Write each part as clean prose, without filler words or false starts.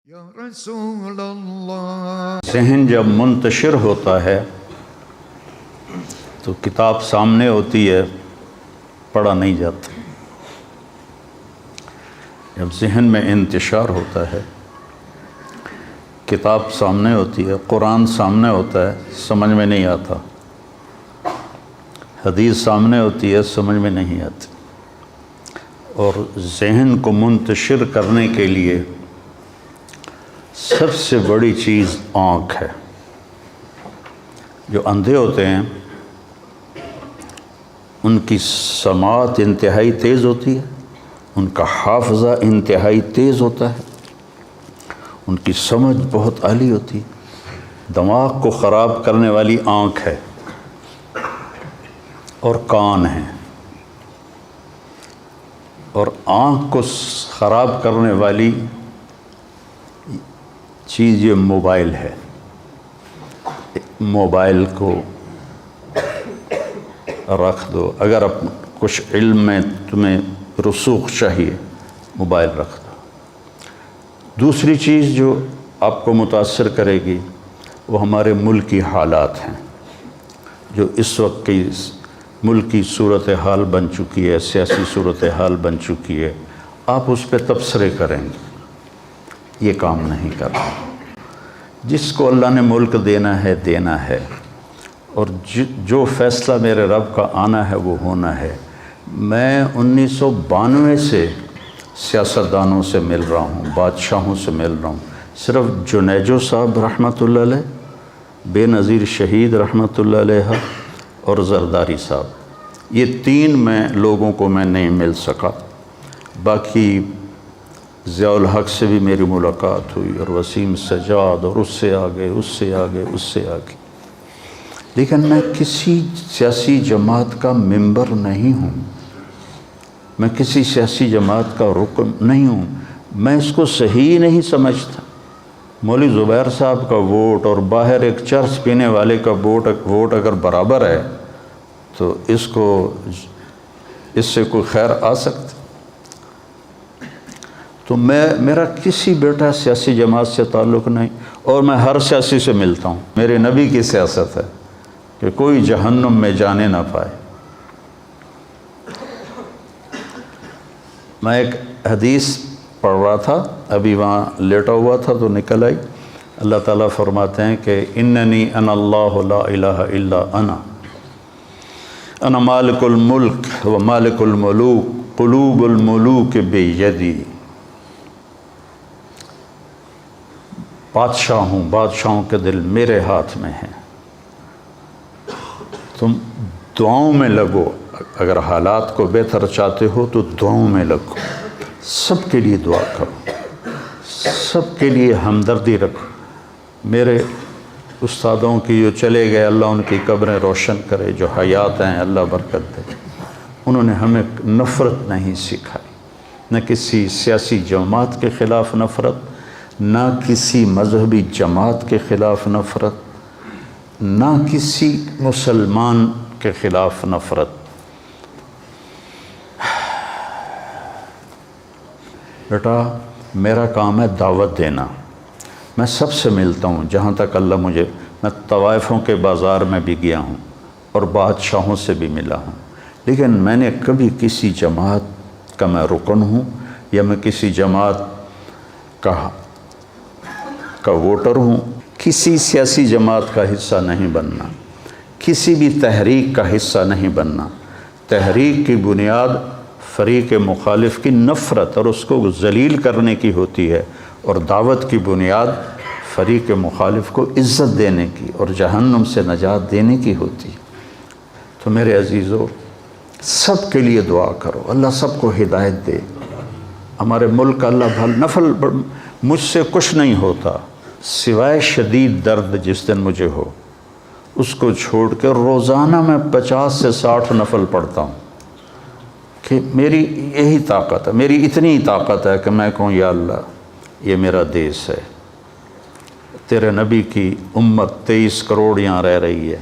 یا رسول اللہ۔ ذہن جب منتشر ہوتا ہے تو کتاب سامنے ہوتی ہے، پڑھا نہیں جاتا۔ جب ذہن میں انتشار ہوتا ہے، کتاب سامنے ہوتی ہے، قرآن سامنے ہوتا ہے، سمجھ میں نہیں آتا۔ حدیث سامنے ہوتی ہے، سمجھ میں نہیں آتی۔ اور ذہن کو منتشر کرنے کے لیے سب سے بڑی چیز آنکھ ہے۔ جو اندھے ہوتے ہیں ان کی سماعت انتہائی تیز ہوتی ہے، ان کا حافظہ انتہائی تیز ہوتا ہے، ان کی سمجھ بہت عالی ہوتی ہے۔ دماغ کو خراب کرنے والی آنکھ ہے اور کان ہے، اور آنکھ کو خراب کرنے والی چیز یہ موبائل ہے۔ موبائل کو رکھ دو، اگر کچھ علم میں تمہیں رسوخ چاہیے، موبائل رکھ دو۔ دوسری چیز جو آپ کو متاثر کرے گی وہ ہمارے ملک کی حالات ہیں، جو اس وقت کی ملک کی صورتحال بن چکی ہے، سیاسی صورتحال بن چکی ہے۔ آپ اس پہ تبصرے کریں گے، یہ کام نہیں کرنا۔ جس کو اللہ نے ملک دینا ہے، اور جو فیصلہ میرے رب کا آنا ہے وہ ہونا ہے۔ میں 1992 سے سیاستدانوں سے مل رہا ہوں، بادشاہوں سے مل رہا ہوں۔ صرف جنیجو صاحب رحمۃ اللہ علیہ، بے نظیر شہید رحمۃ اللہ علیہ، اور زرداری صاحب، یہ تین لوگوں کو میں نہیں مل سکا۔ باقی ضیاء الحق سے بھی میری ملاقات ہوئی، اور وسیم سجاد، اور اس سے آگے، اس سے آگے، اس سے آگے۔ لیکن میں کسی سیاسی جماعت کا ممبر نہیں ہوں، میں کسی سیاسی جماعت کا رکن نہیں ہوں۔ میں اس کو صحیح نہیں سمجھتا۔ مولوی زبیر صاحب کا ووٹ اور باہر ایک چرس پینے والے کا ووٹ اگر برابر ہے تو اس سے کوئی خیر آ سکتی؟ تو میرا کسی بیٹا سیاسی جماعت سے تعلق نہیں، اور میں ہر سیاسی سے ملتا ہوں۔ میرے نبی کی سیاست ہے کہ کوئی جہنم میں جانے نہ پائے۔ میں ایک حدیث پڑھ رہا تھا، ابھی وہاں لیٹا ہوا تھا تو نکل آئی۔ اللہ تعالیٰ فرماتے ہیں کہ اننی انا اللہ لا الہ الا انا مالک الملک و مالک الملوک قلوب الملوک بیدی۔ بادشاہ ہوں، بادشاہوں کے دل میرے ہاتھ میں ہیں۔ تم دعاؤں میں لگو، اگر حالات کو بہتر چاہتے ہو تو دعاؤں میں لگو، سب کے لیے دعا کرو، سب کے لیے ہمدردی رکھو۔ میرے استادوں کی جو چلے گئے، اللہ ان کی قبریں روشن کرے، جو حیات ہیں اللہ برکت دے، انہوں نے ہمیں نفرت نہیں سکھائی، نہ کسی سیاسی جماعت کے خلاف نفرت، نہ کسی مذہبی جماعت کے خلاف نفرت، نہ کسی مسلمان کے خلاف نفرت۔ بیٹا میرا کام ہے دعوت دینا۔ میں سب سے ملتا ہوں جہاں تک اللہ میں طوائفوں کے بازار میں بھی گیا ہوں اور بادشاہوں سے بھی ملا ہوں، لیکن میں نے کبھی کسی جماعت کا میں رکن ہوں یا میں کسی جماعت کا ووٹر ہوں، کسی سیاسی جماعت کا حصہ نہیں بننا، کسی بھی تحریک کا حصہ نہیں بننا۔ تحریک کی بنیاد فریق مخالف کی نفرت اور اس کو ذلیل کرنے کی ہوتی ہے، اور دعوت کی بنیاد فریق مخالف کو عزت دینے کی اور جہنم سے نجات دینے کی ہوتی ہے۔ تو میرے عزیزو، سب کے لیے دعا کرو، اللہ سب کو ہدایت دے۔ ہمارے ملک کا اللہ نفل مجھ سے کچھ نہیں ہوتا سوائے شدید درد جس دن مجھے ہو، اس کو چھوڑ کے روزانہ میں 50 سے 60 نفل پڑھتا ہوں، کہ میری یہی طاقت ہے، میری اتنی طاقت ہے کہ میں کہوں یا اللہ یہ میرا دیس ہے، تیرے نبی کی امت 23 کروڑ یہاں رہ رہی ہے،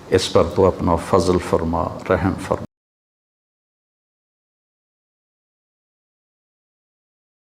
اس پر تو اپنا فضل فرما، رحم فرما۔